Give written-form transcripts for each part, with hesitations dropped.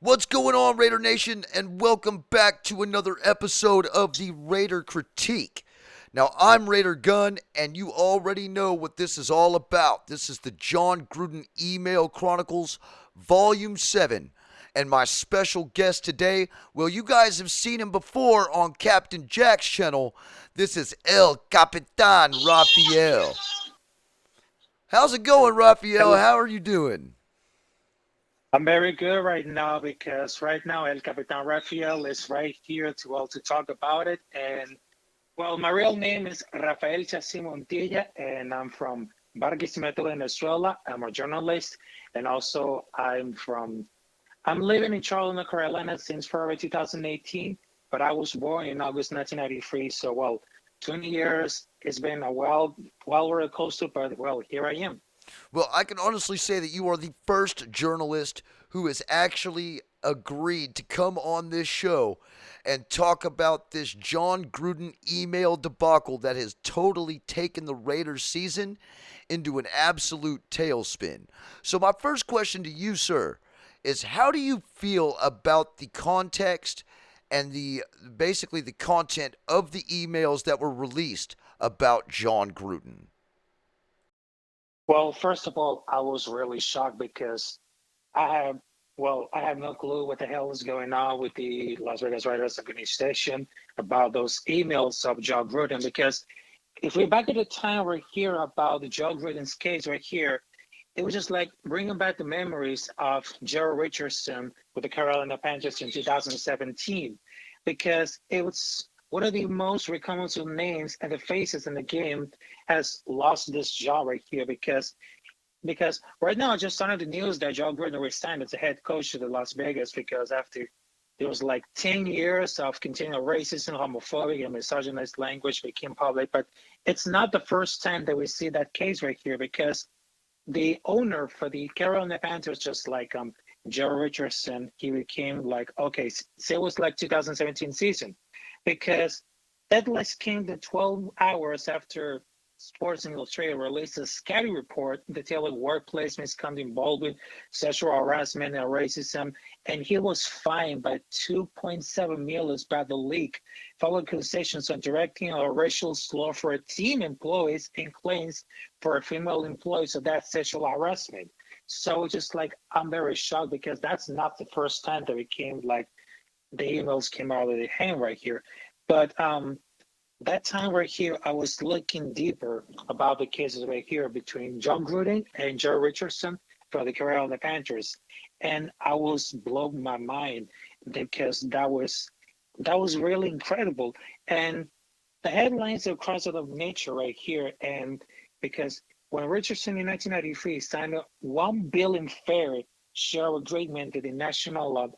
What's going on, Raider Nation, and welcome back to another episode of the Raider Critique. Now, I'm Raider Gunn, and you already know what this is all about. This is the Jon Gruden Email Chronicles, Volume 7. And my special guest today, well, you guys have seen him before on Captain Jack's channel. This is El Capitan RAPHAEL. How's it going, RAPHAEL? Hello. How are you doing? I'm very good right now because right now El Capitan Raphael is right here to talk about it. And well, my real name is Rafael Chassi Montilla, and I'm from Barquisimeto, Venezuela. I'm a journalist, and also I'm living in Charlotte, North Carolina since February 2018, but I was born in August 1993. So, well, 20 years. It's been a wild roller coaster, but well, here I am. Well, I can honestly say that you are the first journalist who has actually agreed to come on this show and talk about this Jon Gruden email debacle that has totally taken the Raiders season into an absolute tailspin. So, my first question to you, sir, is how do you feel about the context and the basically the content of the emails that were released about Jon Gruden? Well, first of all, I was really shocked because I have, I have no clue what the hell is going on with the Las Vegas Raiders organization about those emails of Joe Gruden. Because if we're back at the time right here about the Joe Gruden's case right here, it was just like bringing back the memories of Jerry Richardson with the Carolina Panthers in 2017, because it was one of the most recognizable names and the faces in the game has lost this job right here because right now I just saw the news that Joe Gruden resigned as the head coach of the Las Vegas because after there was like 10 years of continual racism, homophobic, and misogynist language became public. But it's not the first time that we see that case right here because the owner for the Carolina Panthers, just like Joe Richardson, he became like, okay, say it was like 2017 season because that list came to 12 hours after Sports Illustrated released a scary report detailing workplace misconduct involving sexual harassment and racism, and he was fined by 2.7 million by the league, following accusations of directing a racial slur for team employees and claims for a female employee, so that's sexual harassment. So just like I'm very shocked because that's not the first time that it came like the emails came out of the hand right here. But that time right here, I was looking deeper about the cases right here between Jon Gruden and Joe Richardson for the Carolina Panthers, and I was blown my mind because that was really incredible. And the headlines are across of nature right here, and because when Richardson in 1993 signed a 1 billion fair share agreement to the National of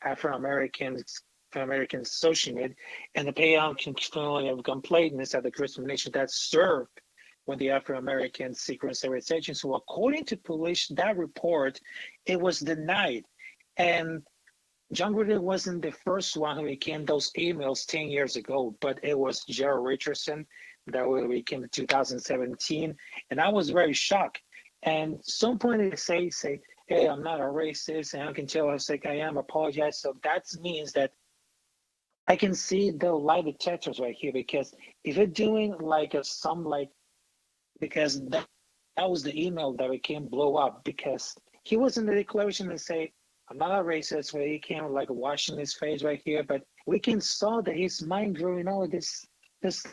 Afro Americans Associated, and the payout continually of complaints at the discrimination that served when the Afro American Secret Service agents. So according to police, that report, it was denied. And John Gruden wasn't the first one who became those emails 10 years ago, but it was Jerry Richardson that became in 2017. And I was very shocked. And some point they say, hey, I'm not a racist, and I can tell us like I am, apologize. So that means that I can see the lie detectors right here because if you're doing like a some like because that was the email that became blow up because he was in the declaration to say, I'm not a racist, where he came like washing his face right here, but we can saw that his mind grew, this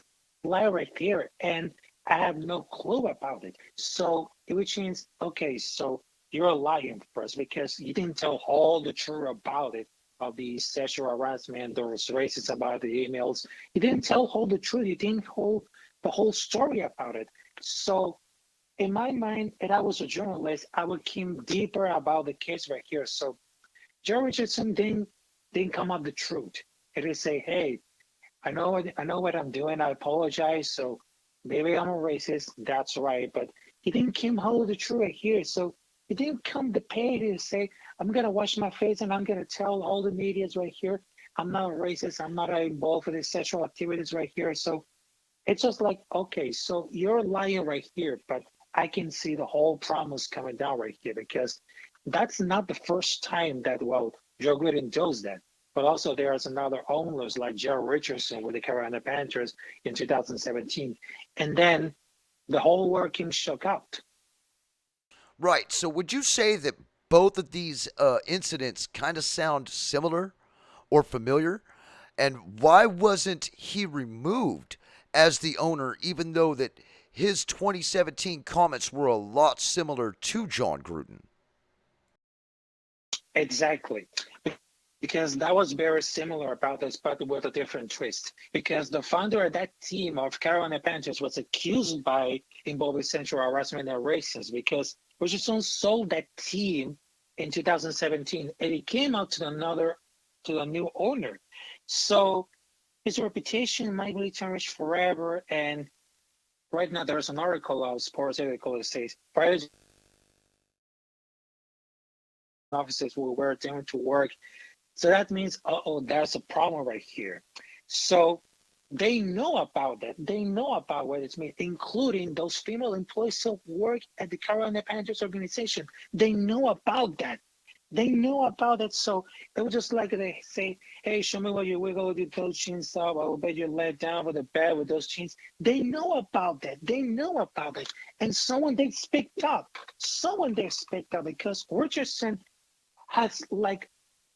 lie right here, and I have no clue about it. So which means, okay, so you're lying first because you didn't tell all the truth about it, of the sexual harassment, those racist about the emails. You didn't tell all the truth. You didn't hold the whole story about it. So in my mind, if I was a journalist, I would keep deeper about the case right here. So Joe Richardson didn't come up the truth. It is say, hey, I know what I'm doing. I apologize. So maybe I'm a racist. That's right. But he didn't come hold the truth right here. So he didn't come to pay to say, I'm gonna wash my face and I'm gonna tell all the medias right here, I'm not a racist. I'm not involved with the sexual activities right here. So it's just like, okay, so you're lying right here, but I can see the whole promise coming down right here because that's not the first time that, well, Joe Gruden does that. But also there's another owners like Joe Richardson with the Carolina Panthers in 2017. And then the whole world came shook out. Right. So would you say that both of these incidents kind of sound similar or familiar? And why wasn't he removed as the owner, even though that his 2017 comments were a lot similar to John Gruden? Exactly. Because that was very similar about this, but with a different twist. Because the founder of that team of Carolina Panthers was accused by involving sexual harassment and racism because Richardson sold that team in 2017 and it came out to a new owner. So his reputation might be tarnished forever. And right now there's an article of Sports article that says prior officers who were down to work. So that means, oh, there's a problem right here. So they know about that. They know about what it's mean, including those female employees who work at the Carolina Panthers organization. They know about that. They know about it. So it was just like they say, hey, show me what you wiggle with those jeans up. I will bet you're let down with the bed with those jeans. They know about that. They know about it. And someone they speak up. Someone they speak up because Richardson has like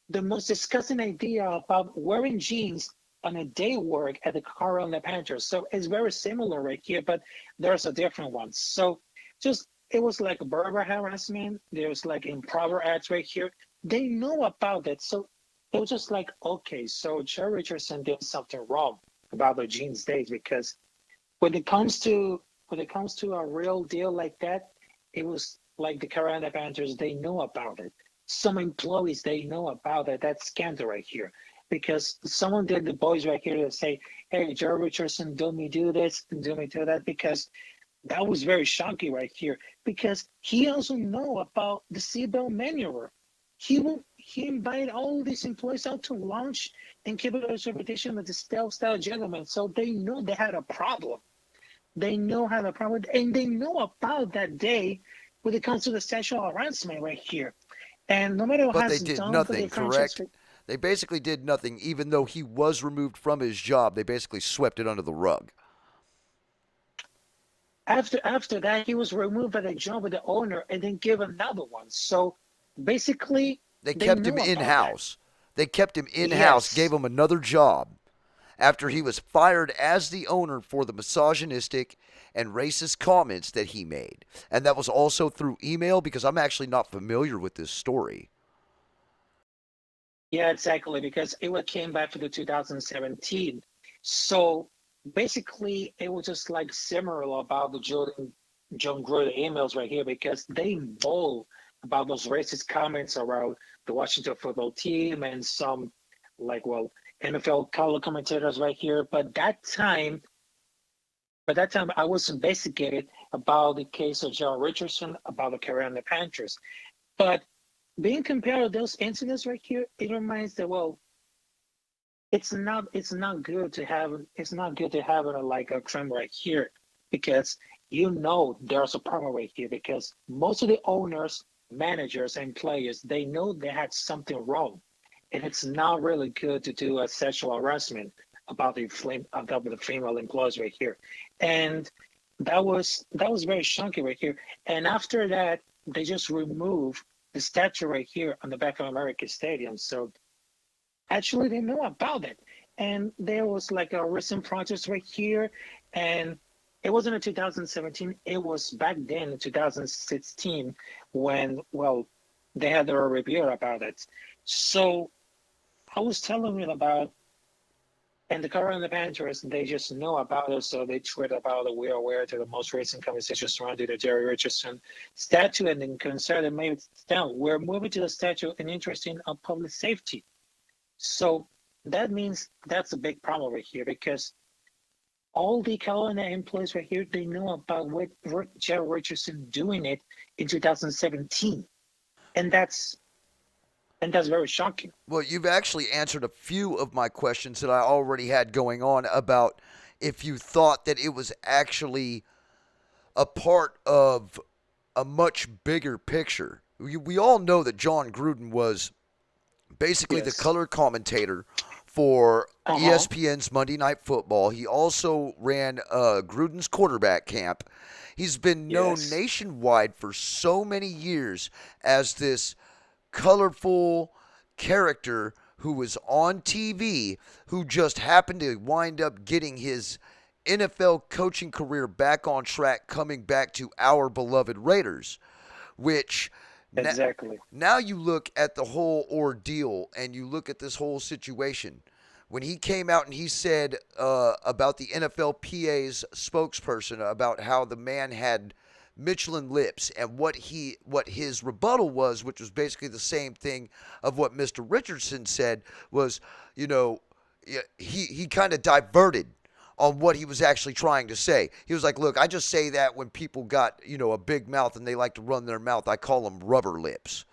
the most disgusting idea about wearing jeans on a day work at the Carolina Panthers. So it's very similar right here, but there's a different one. So just it was like verbal harassment. There's like improper acts right here. They know about it. So it was just like, okay, so Joe Richardson did something wrong about the jeans days because when it comes to a real deal like that, it was like the Carolina Panthers, they know about it. Some employees they know about it. That scandal right here. Because someone did the boys right here to say, hey, Joe Richardson, do me do this and do me do that, because that was very shocking right here. Because he also know about the seatbelt manual. He invited all these employees out to lunch and keep his reputation as a style gentleman. So they know they had a problem. They know how the problem, and they know about that day when it comes to the sexual harassment right here. And no matter what But they has did done for the nothing, franchise, correct? They basically did nothing, even though he was removed from his job. They basically swept it under the rug. after that, he was removed by the job with the owner and then give another one. So basically, They they kept him know in about that. house. They kept him in house, gave Yes. him another job after he was fired as the owner for the misogynistic and racist comments that he made. And that was also through email because I'm actually not familiar with this story. Yeah, exactly. Because it came back to the 2017. So basically, it was just like similar about the John Gruden emails right here because they involve about those racist comments around the Washington football team and some like NFL color commentators right here. But that time I was investigated about the case of John Richardson about the Carolina Panthers. But being compared to those incidents right here, it reminds that it's not good to have like a crime right here because there's a problem right here because most of the owners, managers, and players they know they had something wrong, and it's not really good to do a sexual harassment about the female employees right here, and that was very shocking right here. And after that, they just removed. the statue right here on the back of America Stadium. So actually, they know about it. And there was like a recent project right here, and it wasn't in 2017. It was back then in 2016 when, well, they had a review about it. So I was telling you about, and the current and the Panthers, they just know about it, so they tweet about it. We are aware to the most recent conversation surrounding the Jerry Richardson statue, and then concerned and maybe down. We're moving to the statue and interest in public safety. So that means that's a big problem right here because all the Carolina employees right here, they know about what Jerry Richardson doing it in 2017, and that's very shocking. Well, you've actually answered a few of my questions that I already had going on about if you thought that it was actually a part of a much bigger picture. We all know that John Gruden was basically the Yes. color commentator for Uh huh. ESPN's Monday Night Football. He also ran Gruden's quarterback camp. He's been known Yes. nationwide for so many years as this colorful character who was on TV who just happened to wind up getting his NFL coaching career back on track, coming back to our beloved Raiders, which Exactly. now you look at the whole ordeal and you look at this whole situation. When he came out and he said about the NFLPA's spokesperson about how the man had Michelin lips and what his rebuttal was, which was basically the same thing of what Mr. Richardson said, was, you know, he kind of diverted on what he was actually trying to say. He was like, "Look, I just say that when people got, a big mouth and they like to run their mouth. I call them rubber lips."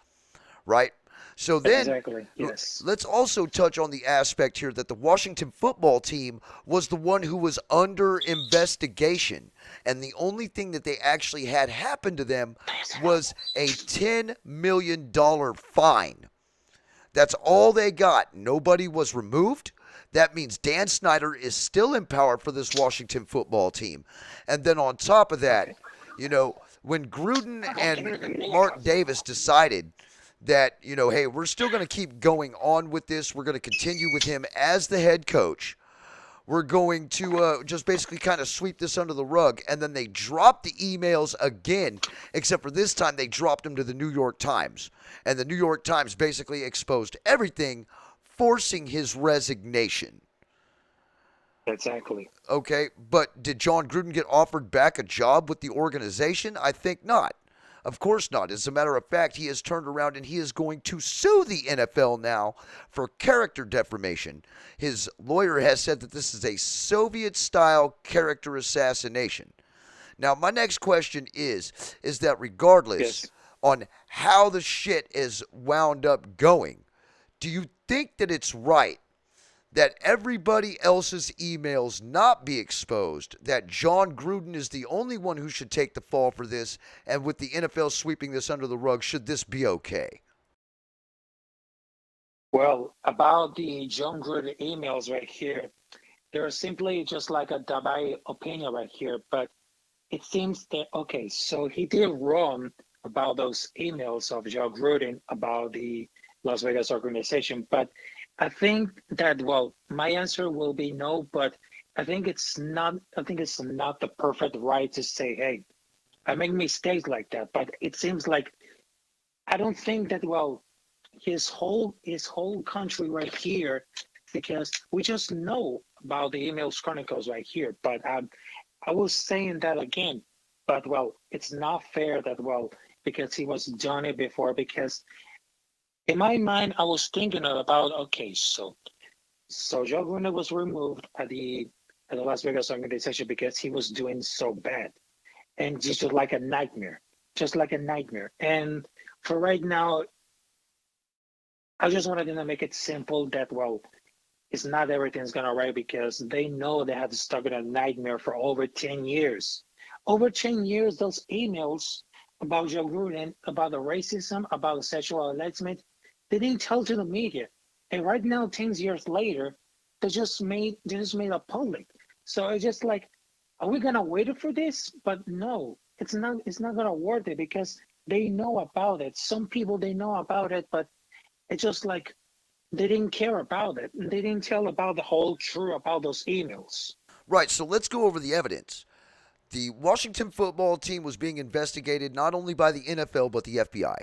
Right? So then Exactly. Yes. let's also touch on the aspect here that the Washington football team was the one who was under investigation. And the only thing that they actually had happen to them was a $10 million fine. That's all they got. Nobody was removed. That means Dan Snyder is still in power for this Washington football team. And then on top of that, Okay. when Gruden and Mark Davis decided that, hey, we're still going to keep going on with this, we're going to continue with him as the head coach. We're going to just basically kind of sweep this under the rug. And then they dropped the emails again, except for this time they dropped them to the New York Times. And the New York Times basically exposed everything, forcing his resignation. Exactly. Okay, but did John Gruden get offered back a job with the organization? I think not. Of course not. As a matter of fact, he has turned around and he is going to sue the NFL now for character defamation. His lawyer has said that this is a Soviet style character assassination. Now, my next question is that regardless Yes. on how the shit is wound up going, do you think that it's right that everybody else's emails not be exposed, that John Gruden is the only one who should take the fall for this, and with the NFL sweeping this under the rug, should this be okay? Well, about the John Gruden emails right here, they're simply just like a Dabai opinion right here. But it seems that, okay, so he did wrong about those emails of John Gruden about the Las Vegas organization. But I think that, well, my answer will be no, but I think it's not the perfect right to say, hey, I make mistakes like that. But it seems like I don't think that, well, his whole country right here, because we just know about the emails chronicles right here. But I was saying that again, but well, it's not fair that, well, because he was done it before. Because in my mind, I was thinking about, okay, so Joe Gruden was removed at the Las Vegas organization because he was doing so bad and just like a nightmare, just like a nightmare. And for right now, I just wanted to make it simple that, well, it's not everything's gonna right because they know they had to stuck in a nightmare for over 10 years. Over 10 years, those emails about Joe Gruden, about the racism, about the sexual harassment, they didn't tell to the media. And right now, 10 years later, they just made it public. So it's just like, are we gonna wait for this? But no, it's not gonna worth it because they know about it. Some people they know about it, but it's just like they didn't care about it. They didn't tell about the whole truth about those emails. Right, so let's go over the evidence. The Washington football team was being investigated not only by the NFL but the FBI.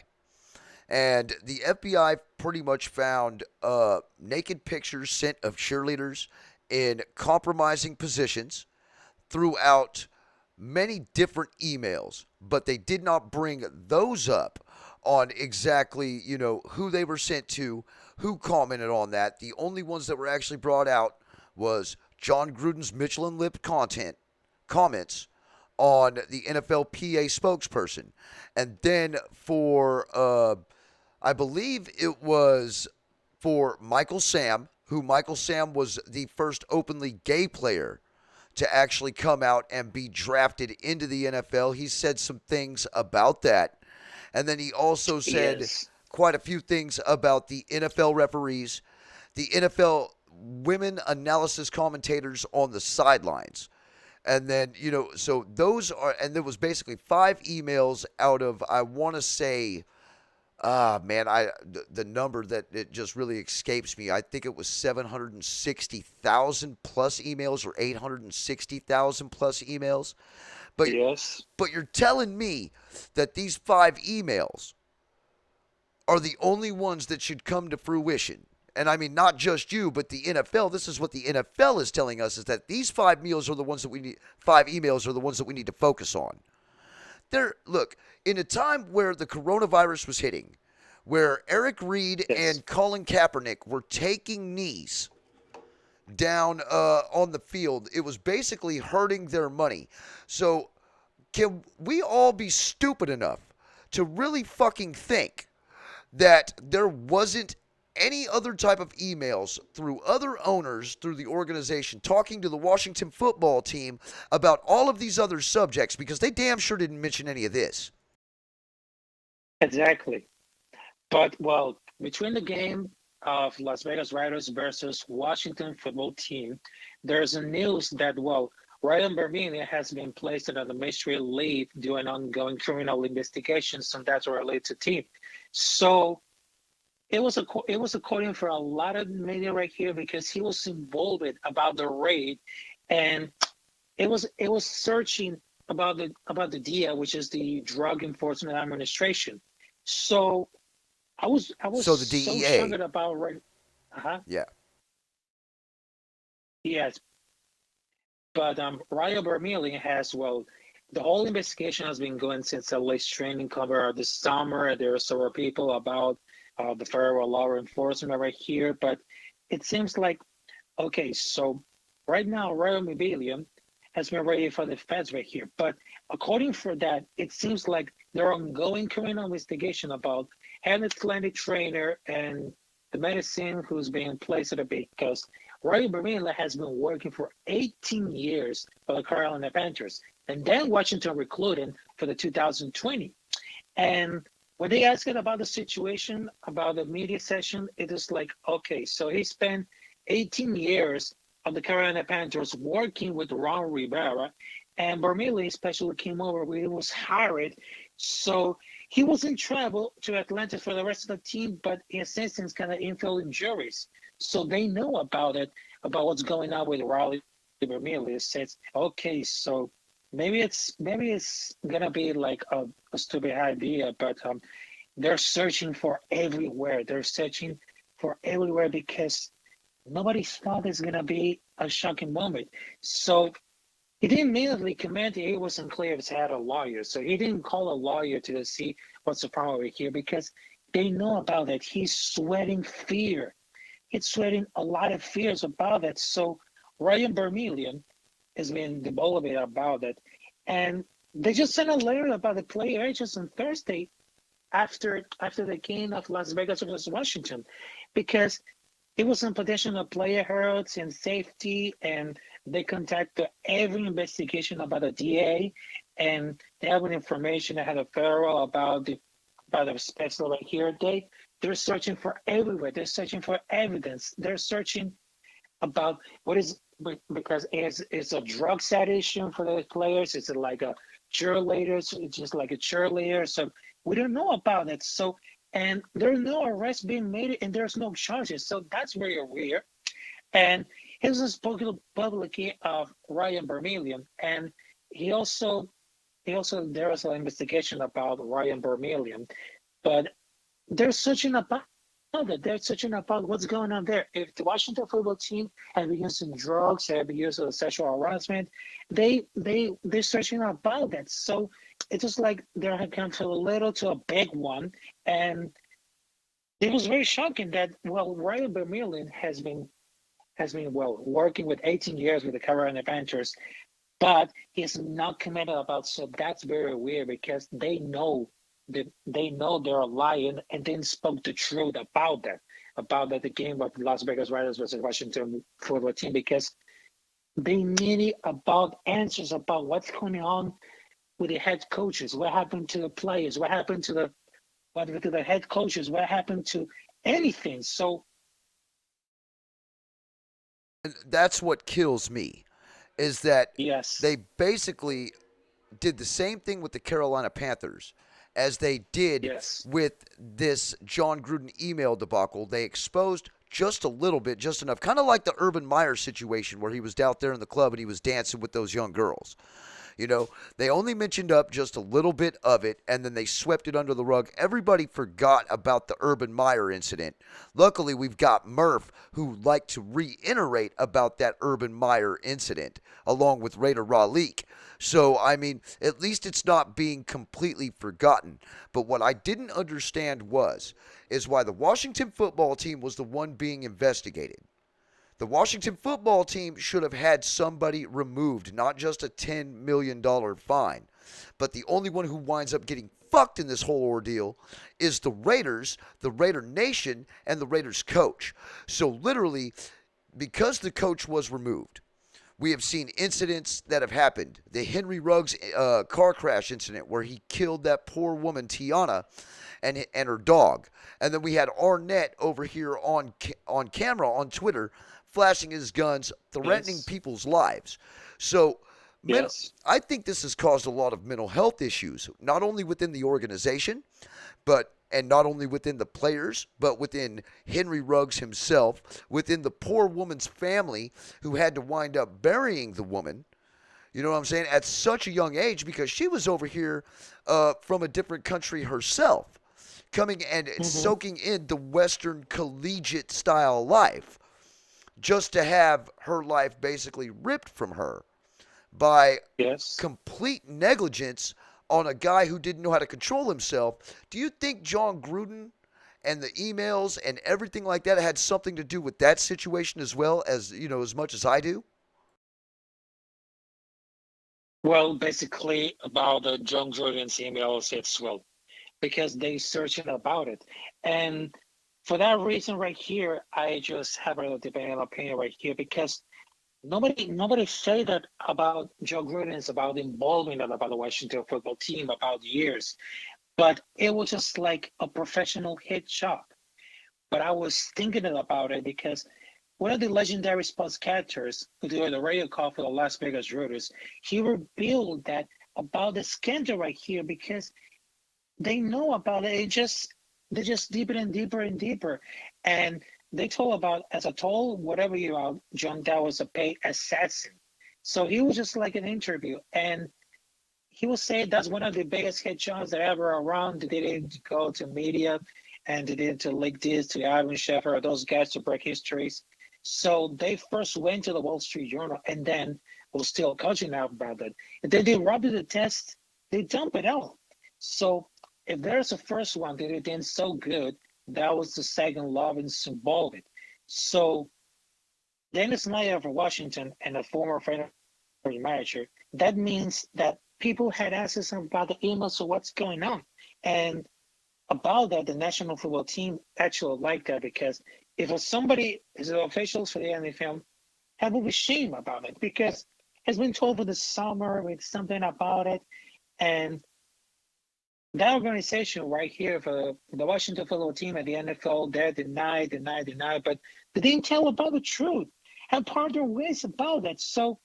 And the FBI pretty much found naked pictures sent of cheerleaders in compromising positions throughout many different emails, but they did not bring those up on exactly, who they were sent to, who commented on that. The only ones that were actually brought out was John Gruden's Michelin Lip comments on the NFLPA spokesperson. And then for I believe it was for Michael Sam, who Michael Sam was the first openly gay player to actually come out and be drafted into the NFL. He said some things about that. And then he also said Yes. quite a few things about the NFL referees, the NFL women analysis commentators on the sidelines. And then, so those are, and there was basically 5 emails out of, I want to say, man, the number that it just really escapes me. I think it was 760,000 plus emails or 860,000 plus emails. But Yes. but you're telling me that these 5 emails are the only ones that should come to fruition. And I mean, not just you, but the NFL. This is what the NFL is telling us: is that these 5 emails are the ones that we need. 5 emails are the ones that we need to focus on. Look, in a time where the coronavirus was hitting, where Eric Reed Yes. and Colin Kaepernick were taking knees down on the field, it was basically hurting their money. So, can we all be stupid enough to really fucking think that there wasn't any other type of emails through other owners through the organization talking to the Washington football team about all of these other subjects, because they damn sure didn't mention any of this? Exactly. But well, between the game of Las Vegas Raiders versus Washington football team, there's a news that Ryan Bermini has been placed on administrative leave due an ongoing criminal investigations, and that's related to team. So it was according for a lot of media right here because he was involved about the raid, and it was searching about the DEA, which is the Drug Enforcement Administration. So I was So the so shocked DEA. about right. Uh-huh. Yeah. Yes, but Ryan Vermeulen has the whole investigation has been going since the latest training cover this summer. There are several people about the federal law enforcement right here, but it seems like okay, so right now Ryan Vermeulen has been ready for the feds right here, but according for that, it seems like there are ongoing criminal investigation about an athletic trainer and the medicine who's being placed at a because Roy Bermila has been working for 18 years for the Carolina Panthers and then Washington recruiting for the 2020. And when they asked him about the situation, about the media session, it is like, okay, so he spent 18 years of the Carolina Panthers working with Ron Rivera, and Bermili especially came over when he was hired. So he was in travel to Atlanta for the rest of the team, but in essence, kind of infield injuries. So they know about it, about what's going on with Raleigh Bermili. It says, okay, so maybe it's gonna be like a stupid idea, but they're searching for everywhere. They're searching for everywhere because nobody thought it's gonna be a shocking moment. So he didn't immediately comment he wasn't clear if he had a lawyer. So he didn't call a lawyer to see what's the problem over here because they know about it. He's sweating fear. He's sweating a lot of fears about it. So Ryan Vermillion has been demotivated about it. And they just sent a letter about the player agents on Thursday after the game of Las Vegas versus Washington because it was in possession of player health and safety, and they conducted every investigation about the DA, and they have information that had a federal about the special right here. They're searching for everywhere. They're searching for evidence. They're searching about what is because it's a drug side issue for the players. It's like a cheerleaders, it's just like a cheerleader. So We don't know about it. So, and there's no arrest being made and there's no charges. So that's very weird. And he was spoken publicly of Ryan Vermillion, and he also there was an investigation about Ryan Vermillion, but they're searching about it. They're searching about what's going on there. If the Washington football team have been using drugs, have been using sexual harassment, they're searching about that. So it's just like they have come to a little to a big one, and it was very shocking that Ryan Vermillion has been working with 18 years with the Carolina Panthers, but he's not committed about. So that's very weird because they know they're lying and then spoke the truth about that the game of Las Vegas Raiders versus Washington football team, because they needed about answers about what's going on with the head coaches, what happened to the players, what happened to the head coaches, what happened to anything. So And that's what kills me is that yes, they basically did the same thing with the Carolina Panthers as they did yes, with this John Gruden email debacle. They exposed just a little bit, just enough, kind of like the Urban Meyer situation where he was out there in the club and he was dancing with those young girls. You know, they only mentioned up just a little bit of it and then they swept it under the rug. Everybody forgot about the Urban Meyer incident. Luckily, we've got Murph who liked to reiterate about that Urban Meyer incident along with Raider Raleigh. So, I mean, at least it's not being completely forgotten. But what I didn't understand is why the Washington football team was the one being investigated. The Washington football team should have had somebody removed, not just a $10 million fine. But the only one who winds up getting fucked in this whole ordeal is the Raiders, the Raider Nation, and the Raiders coach. So literally, because the coach was removed, we have seen incidents that have happened. The Henry Ruggs car crash incident where he killed that poor woman, Tiana, and her dog. And then we had Arnett over here on camera on Twitter flashing his guns, threatening yes, people's lives. So yes. I think this has caused a lot of mental health issues, not only within the organization, and not only within the players, but within Henry Ruggs himself, within the poor woman's family who had to wind up burying the woman. You know what I'm saying? At such a young age, because she was over here from a different country herself, coming and Mm-hmm. soaking in the Western collegiate style life, just to have her life basically ripped from her by Yes. complete negligence on a guy who didn't know how to control himself. Do you think John Gruden and the emails and everything like that had something to do with that situation as well as, as much as I do? Well, basically about the John Gruden's emails, it's because they searching about it, and for that reason right here, I just have a dependent opinion right here because nobody say that about Joe Gruden's about involvement about the Washington football team about years, but it was just like a professional hit shot. But I was thinking about it because one of the legendary sportscasters who did the radio call for the Las Vegas Raiders, he revealed that about the scandal right here because they know about it. They just deeper and deeper and deeper, and they told about as I told whatever you are, John, that was a paid assassin. So he was just like an interview, and he was saying that's one of the biggest headshots that ever around. They didn't go to media and they didn't to leak this to Ivan Sheffer or those guys to break histories. So they first went to the Wall Street Journal and then was still coaching out about it. And then they robbed the test, they dump it out. So if there's a first one that they did so good, that was the second love and involved. So Dennis Snyder for Washington and a former friend manager, that means that people had access about the emails of what's going on. And about that, the national football team actually liked that because if somebody is the officials for the NFL have a shame about it because it's been told for the summer with something about it. And that organization right here for the Washington football team at the NFL, they deny, but they didn't tell about the truth. And part of their ways about that. So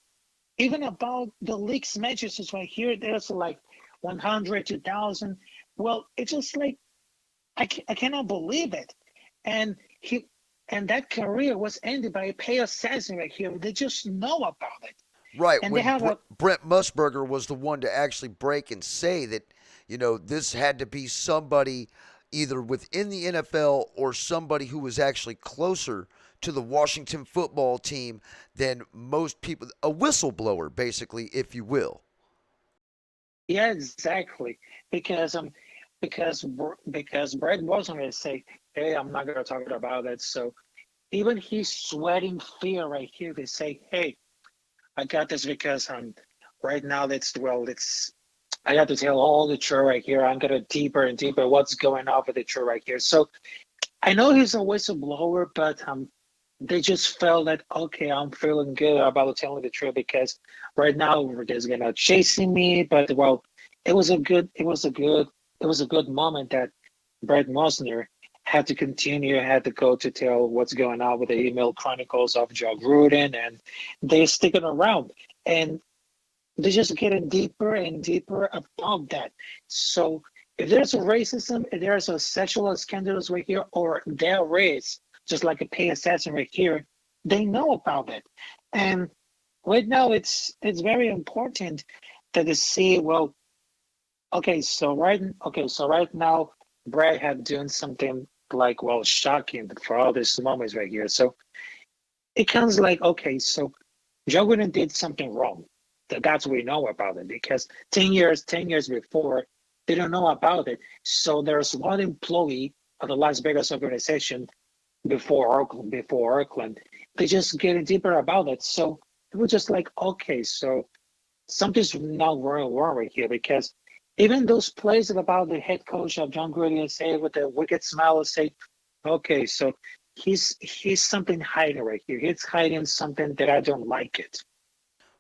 even about the leaks matches right here, there's like 100, 2,000. well, it's just like I cannot believe it. And he and that career was ended by a pay assassin right here. They just know about it. Right, And they when have a Brent Musburger was the one to actually break and say that, this had to be somebody either within the NFL or somebody who was actually closer to the Washington football team than most people, a whistleblower, basically, if you will. yeah, exactly. Because because Brett wasn't gonna say, hey, I'm not gonna talk about it. So even he's sweating fear right here to say, hey, I got this because right now it's I got to tell all the truth right here. I'm gonna deeper and deeper what's going on with the truth right here. So I know he's a whistleblower, but they just felt that okay, I'm feeling good about telling the truth because right now they're gonna chasing me. But well, it was a good moment that Brett Mosner had to go to tell what's going on with the email chronicles of Joe Gruden, and they're sticking around, and they're just getting deeper and deeper about that. So if there's a racism, if there's a sexual scandals right here, or there is just like a pay assassin right here, they know about it. And right now it's very important that they see, well, okay, so right now Brad have done something like well shocking for all these moments right here. So it comes like, okay, so Joe Gruden did something wrong. That's what we know about it because 10 years before, they don't know about it. So there's one employee of the Las Vegas organization before Oakland. They just getting deeper about it. So it was just like, okay, so something's not wrong right here because even those plays about the head coach of John Gruden say with the wicked smile and say, okay, so he's something hiding right here. He's hiding something that I don't like it.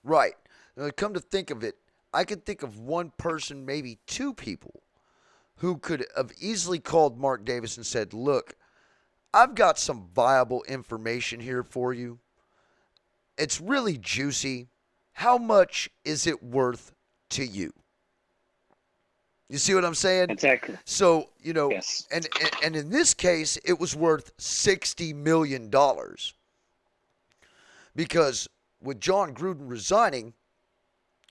Right. Now, come to think of it, I could think of one person, maybe two people, who could have easily called Mark Davis and said, look, I've got some viable information here for you. It's really juicy. How much is it worth to you? You see what I'm saying? Exactly. So, Yes. and in this case, it was worth $60 million because with John Gruden resigning,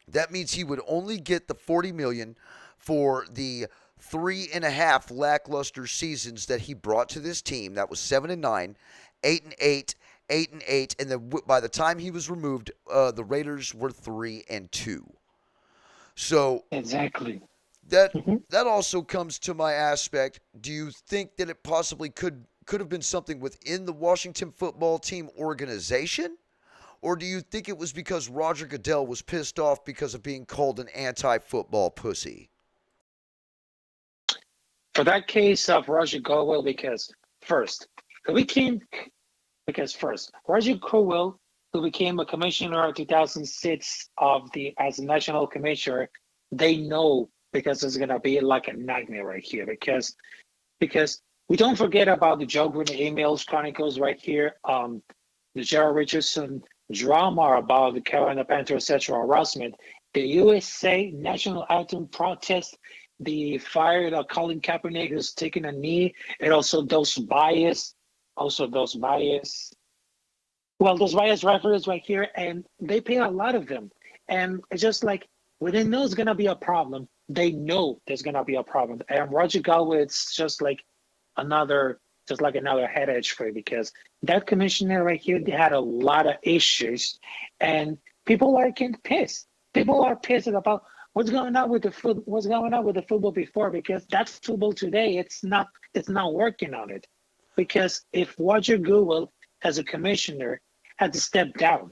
that means he would only get the 40 million for the 3.5 lackluster seasons that he brought to this team. That was 7-9, 8-8, 8-8, and then by the time he was removed, the Raiders were 3-2. So Exactly. that Hmm. that also comes to my aspect. Do you think that it possibly could have been something within the Washington football team organization? Or do you think it was because Roger Goodell was pissed off because of being called an anti-football pussy? For that case of Roger Goodell, first, who became Roger Goodell, who became a commissioner in 2006 of the as a national commissioner, they know because it's gonna be like a nightmare right here because we don't forget about the Joe Gruden emails chronicles right here. The Gerald Richardson drama about the Carolina Panthers sexual harassment, the USA national anthem protest, the fired Colin Kaepernick who's taking a knee, and also those bias. Well, those bias referees right here, and they pay a lot of them, and it's just like when they know it's gonna be a problem, they know there's gonna be a problem. And Roger Galway, it's another another headache for you because that commissioner right here they had a lot of issues and people are getting pissed. People are pissed about what's going on with the football before because that football today it's not working on it. Because if Roger Goodell as a commissioner had to step down,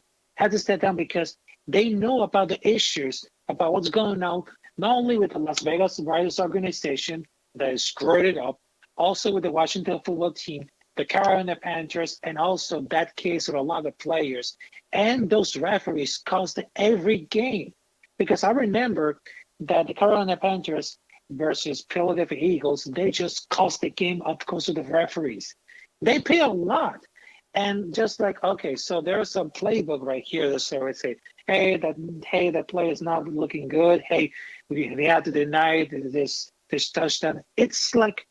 because they know about the issues about what's going on, not only with the Las Vegas Raiders organization that is screwed it up, also with the Washington football team, the Carolina Panthers, and also that case with a lot of players. And those referees cost every game. Because I remember that the Carolina Panthers versus Philadelphia Eagles, they just cost the game up because of the referees. They pay a lot. And just like, okay, so there's a playbook right here that so it say, hey, that play is not looking good. Hey, we have to deny this this touchdown. It's like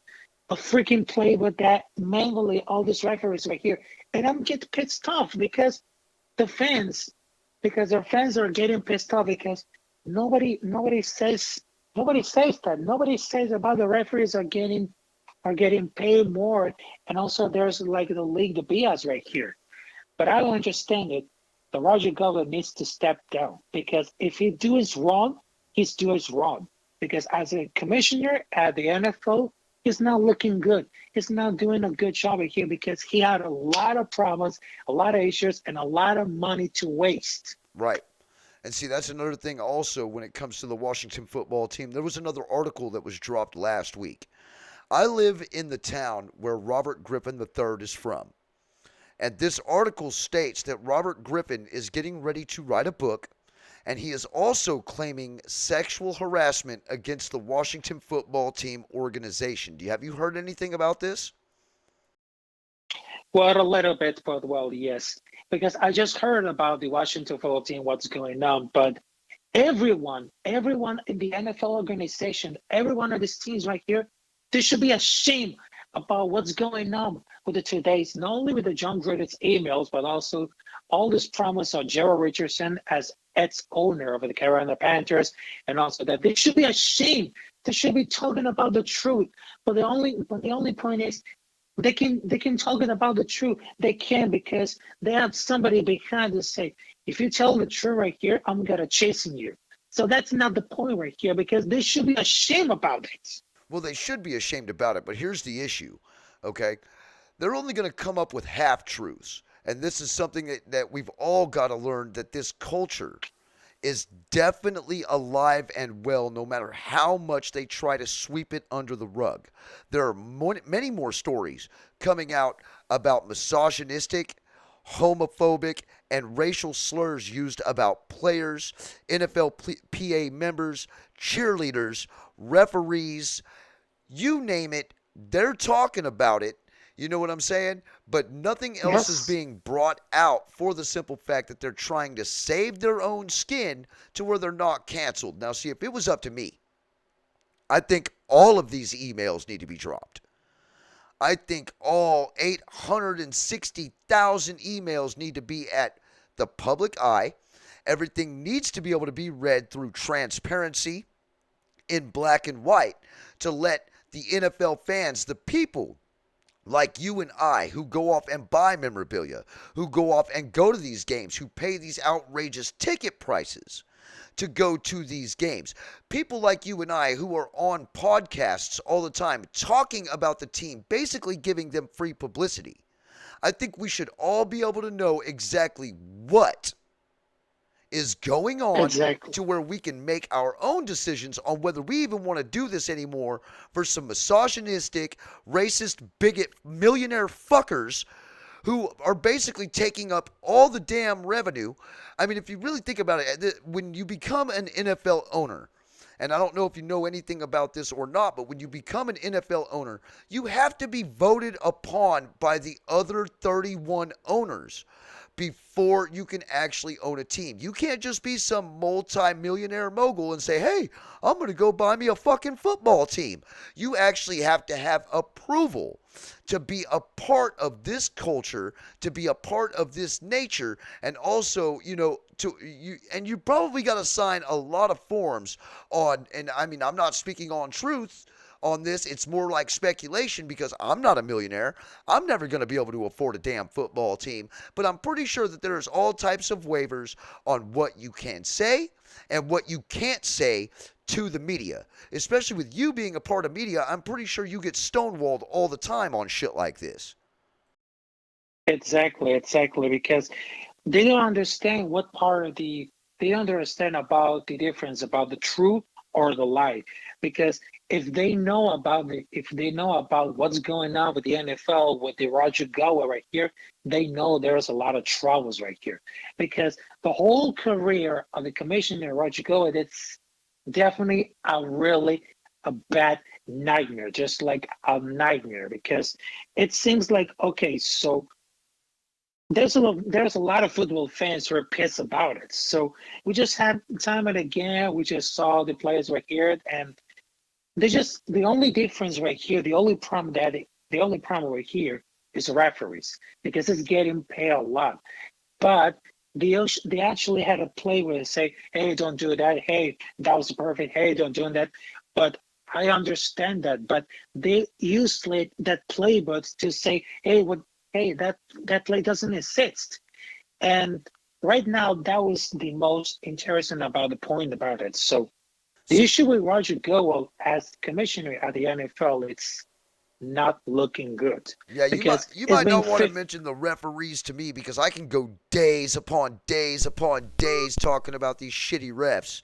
a freaking play with that manually, all these referees right here. And I'm getting pissed off because the fans, because their fans are getting pissed off because nobody says that. Nobody says about the referees are getting paid more. And also there's like the league, the BS right here. But I don't understand it. The Roger Goodell needs to step down because if he does wrong, he's doing wrong. Because as a commissioner at the NFL, he's not looking good. He's not doing a good job here because he had a lot of problems, a lot of issues, and a lot of money to waste. Right. And see, that's another thing also when it comes to the Washington football team. There was another article that was dropped last week. I live in the town where Robert Griffin III is from. And this article states that Robert Griffin is getting ready to write a book, and he is also claiming sexual harassment against the Washington football team organization. Have you heard anything about this? Well, a little bit, but well, yes. Because I just heard about the Washington football team, what's going on, but everyone in the NFL organization, every one of these teams right here, they should be ashamed about what's going on with the today's, not only with the John Gruden's emails, but also all this promise of Gerald Richardson as ex-owner of the Carolina Panthers, and also that they should be ashamed. They should be talking about the truth. But the only point is they can talk about the truth. They can because they have somebody behind to say, if you tell the truth right here, I'm gonna chasing you. So that's not the point right here because they should be ashamed about it. Well, they should be ashamed about it, but here's the issue, okay? They're only going to come up with half truths. And this is something that we've all got to learn that this culture is definitely alive and well no matter how much they try to sweep it under the rug. There are many more stories coming out about misogynistic, homophobic, and racial slurs used about players, NFLPA members, cheerleaders, referees, you name it, they're talking about it. You know what I'm saying? But nothing else is Yes, being brought out for the simple fact that they're trying to save their own skin to where they're not canceled. Now, see, if it was up to me, I think all of these emails need to be dropped. I think all 860,000 emails need to be at the public eye. Everything needs to be able to be read through transparency in black and white to let the NFL fans, the people like you and I, who go off and buy memorabilia, who go off and go to these games, who pay these outrageous ticket prices to go to these games. People like you and I who are on podcasts all the time talking about the team, basically giving them free publicity. I think we should all be able to know exactly what is going on exactly. to where we can make our own decisions on whether we even want to do this anymore for some misogynistic, racist, bigot, millionaire fuckers who are basically taking up all the damn revenue. I mean, if you really think about it, when you become an NFL owner, and I don't know if you know anything about this or not, but when you become an NFL owner, you have to be voted upon by the other 31 owners before you can actually own a team. You can't just be some multi-millionaire mogul and say, hey, I'm going to go buy me a fucking football team. You actually have to have approval to be a part of this culture, to be a part of this nature, and also, you probably got to sign a lot of forms on, and I mean, I'm not speaking on truth on this. It's more like speculation because I'm not a millionaire. I'm never going to be able to afford a damn football team. But I'm pretty sure that there's all types of waivers on what you can say and what you can't say to the media. Especially with you being a part of media, I'm pretty sure you get stonewalled all the time on shit like this. Exactly, because they don't understand what part of they don't understand about the difference about the truth or the lie. Because if they know about what's going on with the NFL with the Roger Goodell right here, they know there's a lot of troubles right here. Because the whole career of the commissioner Roger Goodell, it's definitely a bad nightmare, just like a nightmare, because it seems like okay, so there's a lot of football fans who are pissed about it. So we just had time and again, we just saw the players were here, and the only difference right here, the only problem right here is referees because it's getting paid a lot. But they actually had a play where they say, "Hey, don't do that. Hey, that was perfect. Hey, don't do that." But I understand that, but they used that playbook to say, "Hey, what? Hey, that play doesn't exist." And right now, that was the most interesting about the point about it. So the So, issue with Roger Goodell as commissioner at the NFL, it's not looking good yeah, because you it's might been not want to 50. mention the referees to me because I can go days upon days upon days talking about these shitty refs.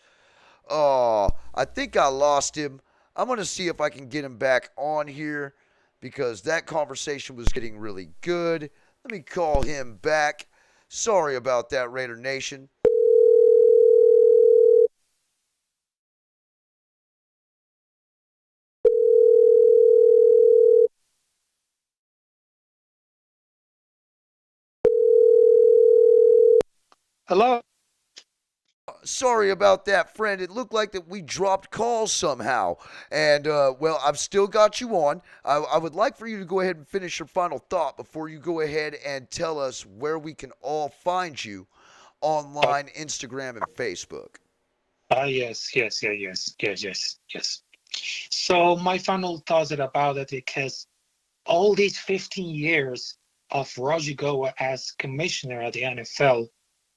Oh, I think I lost him. I'm going to see if I can get him back on here because that conversation was getting really good. Let me call him back. Sorry about that, Raider Nation. Hello. Sorry about that, friend. It looked like that we dropped calls somehow. And, well, I've still got you on. I would like for you to go ahead and finish your final thought before you go ahead and tell us where we can all find you online, Instagram, and Facebook. Yes, yes, yeah, yes, yes, yes, yes. So my final thoughts are about it because all these 15 years of Roger Goa as commissioner at the NFL,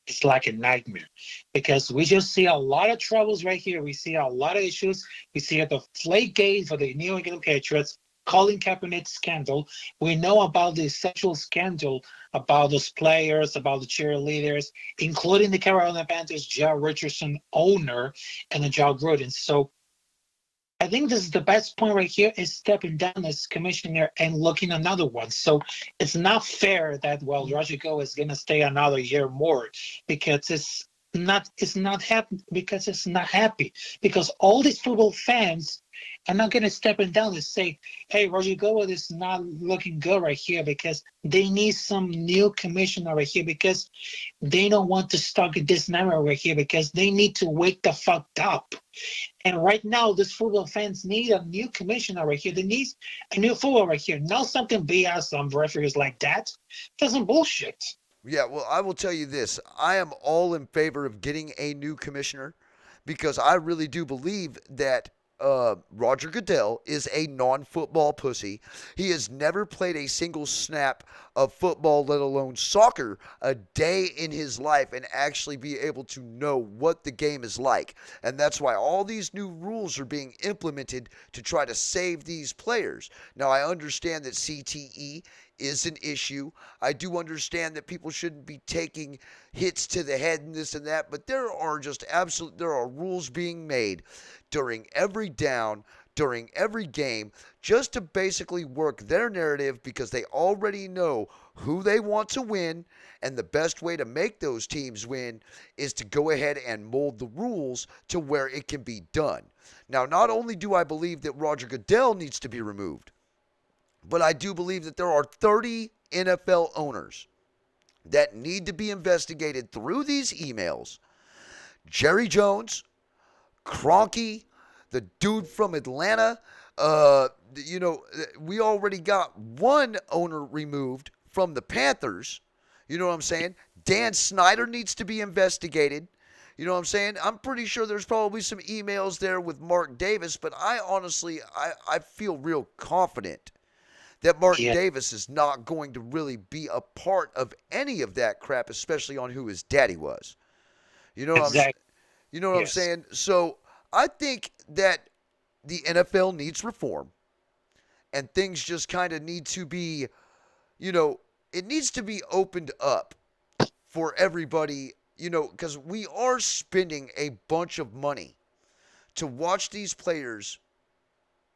it's like a nightmare because we just see a lot of troubles right here. We see a lot of issues. We see the flake gate for the New England Patriots, Colin Kaepernick scandal. We know about the sexual scandal about those players, about the cheerleaders, including the Carolina Panthers, Joe Richardson owner, and the John Gruden. So I think this is the best point right here is stepping down as commissioner and looking another one. So it's not fair that well Rajiko is gonna stay another year more because it's not happy because it's not happy because all these football fans are not gonna step down and say, hey, Roger Goa is not looking good right here because they need some new commissioner right here because they don't want to stuck at this number right here because they need to wake the fuck up. And right now, this football fans need a new commissioner right here. They need a new football right here. Not something BS on referees like that. That's some bullshit. Yeah, well, I will tell you this. I am all in favor of getting a new commissioner because I really do believe that Roger Goodell is a non football pussy. He has never played a single snap of football, let alone soccer, a day in his life and actually be able to know what the game is like. And that's why all these new rules are being implemented to try to save these players. Now, I understand that CTE is an issue. I do understand that people shouldn't be taking hits to the head and this and that, but there are rules being made during every down, during every game, just to basically work their narrative because they already know who they want to win, and the best way to make those teams win is to go ahead and mold the rules to where it can be done. Now, not only do I believe that Roger Goodell needs to be removed, but I do believe that there are 30 NFL owners that need to be investigated through these emails. Jerry Jones, Kroenke, the dude from Atlanta. We already got one owner removed from the Panthers. You know what I'm saying? Dan Snyder needs to be investigated. You know what I'm saying? I'm pretty sure there's probably some emails there with Mark Davis, but I honestly, I feel real confident that Mark Yeah, Davis is not going to really be a part of any of that crap, especially on who his daddy was. You know what I'm exactly. you know what I'm Yes, saying? So I think that the NFL needs reform and things just kind of need to be, you know, it needs to be opened up for everybody, because we are spending a bunch of money to watch these players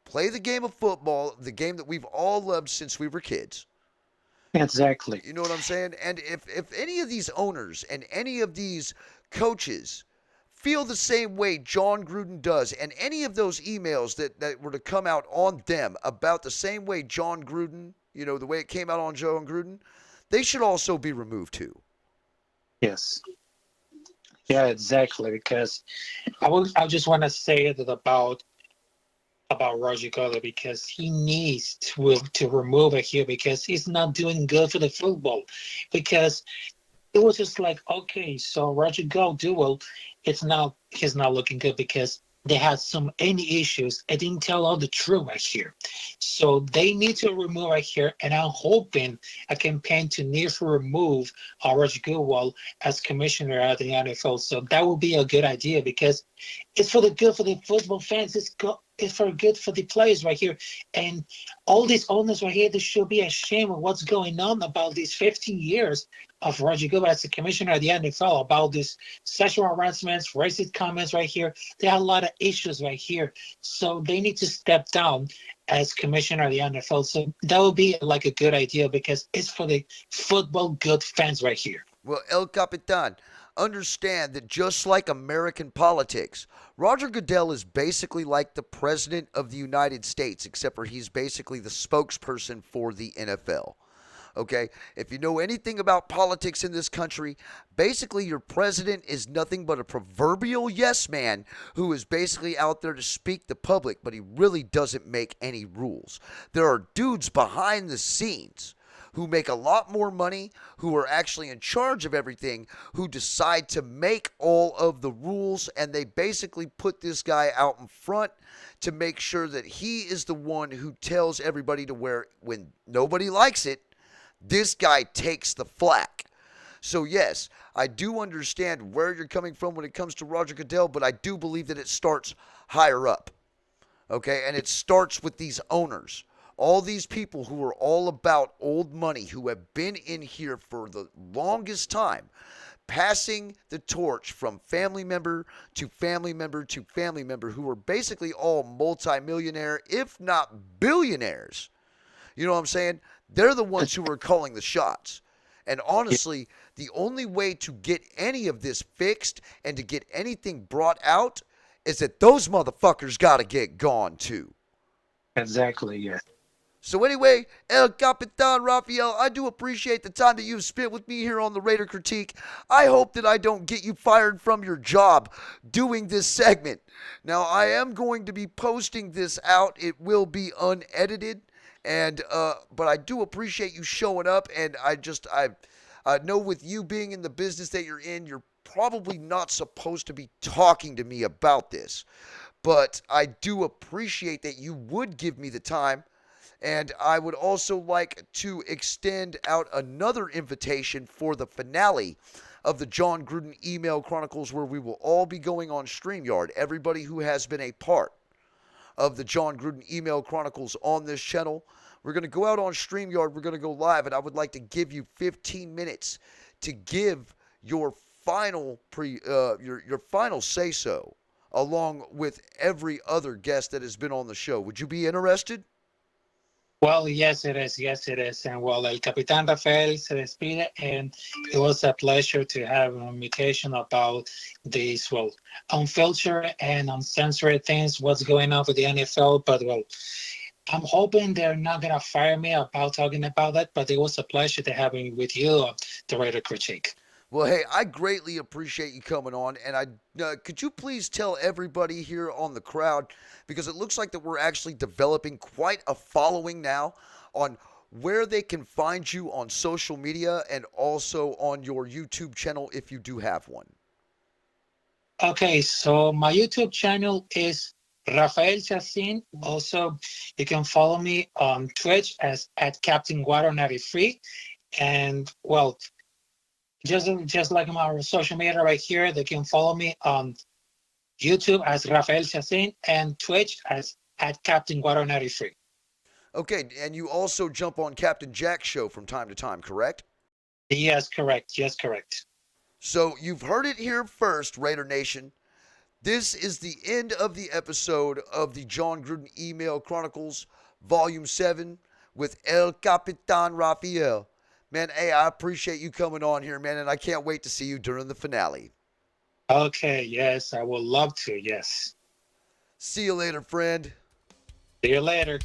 play the game of football, the game that we've all loved since we were kids. exactly. You know what I'm saying? And if any of these owners and any of these coaches feel the same way John Gruden does, and any of those emails that were to come out on them about the same way John Gruden, the way it came out on John Gruden, they should also be removed too. Yes. Yeah, exactly. Because I just want to say that about about Roger Goodell because he needs to remove it here because he's not doing good for the football. Because it was just like, okay, so Roger Goodell, it's now he's not looking good because they had some any issues. I didn't tell all the truth right here. So they need to remove right here, and I'm hoping a campaign to need to remove Roger Goodell as commissioner at the NFL. So that would be a good idea because it's for the good for the football fans. It's for good for the players right here. And all these owners right here, they should be ashamed of what's going on about these 15 years of Roger Goodell as the commissioner of the NFL about this sexual harassment, racist comments right here. There are a lot of issues right here. So they need to step down as commissioner of the NFL. So that would be like a good idea because it's for the football good fans right here. Well, El Capitan, understand that just like American politics, Roger Goodell is basically like the president of the United States, except for he's basically the spokesperson for the NFL. Okay? If you know anything about politics in this country, basically your president is nothing but a proverbial yes man who is basically out there to speak the public, but he really doesn't make any rules. There are dudes behind the scenes who make a lot more money, who are actually in charge of everything, who decide to make all of the rules, and they basically put this guy out in front to make sure that he is the one who tells everybody to wear when nobody likes it. This guy takes the flack. So, yes, I do understand where you're coming from when it comes to Roger Goodell, but I do believe that it starts higher up. Okay? And it starts with these owners. All these people who are all about old money, who have been in here for the longest time, passing the torch from family member to family member to family member, who are basically all multimillionaire, if not billionaires. You know what I'm saying? They're the ones who are calling the shots. And honestly, the only way to get any of this fixed and to get anything brought out is that those motherfuckers got to get gone too. Exactly, yes. So anyway, El Capitan Raphael, I do appreciate the time that you've spent with me here on the Raider Critique. I hope that I don't get you fired from your job doing this segment. Now, I am going to be posting this out. It will be unedited. And but I do appreciate you showing up, and I know with you being in the business that you're in, you're probably not supposed to be talking to me about this. But I do appreciate that you would give me the time. And I would also like to extend out another invitation for the finale of the Jon Gruden Email Chronicles, where we will all be going on StreamYard. Everybody who has been a part of the Jon Gruden Email Chronicles on this channel, we're going to go out on StreamYard. We're going to go live, and I would like to give you 15 minutes to give your final your final say so, along with every other guest that has been on the show. Would you be interested? Well, yes, it is. Yes, it is. And well, El Capitán Rafael se despide, and it was a pleasure to have an invitation about these, well, unfiltered and uncensored things, what's going on with the NFL. But, well, I'm hoping they're not going to fire me about talking about that, but it was a pleasure to have me with you, the Raider Critique. Well, hey, I greatly appreciate you coming on, and could you please tell everybody here on the crowd, because it looks like that we're actually developing quite a following now, on where they can find you on social media and also on your YouTube channel if you do have one. Okay, so my YouTube channel is Rafael Chacin. Also, you can follow me on Twitch as at Captain Guaro 93. And well, just like my social media right here, they can follow me on YouTube as Rafael Chacin and Twitch as at Captain Guaro 93. Okay, and you also jump on Captain Jack's show from time to time, correct? Yes, correct. Yes, correct. So you've heard it here first, Raider Nation. This is the end of the episode of the Jon Gruden Email Chronicles, Volume 7, with El Capitan Raphael. Man, hey, I appreciate you coming on here, man, and I can't wait to see you during the finale. Okay, yes, I would love to. Yes. See you later, friend. See you later.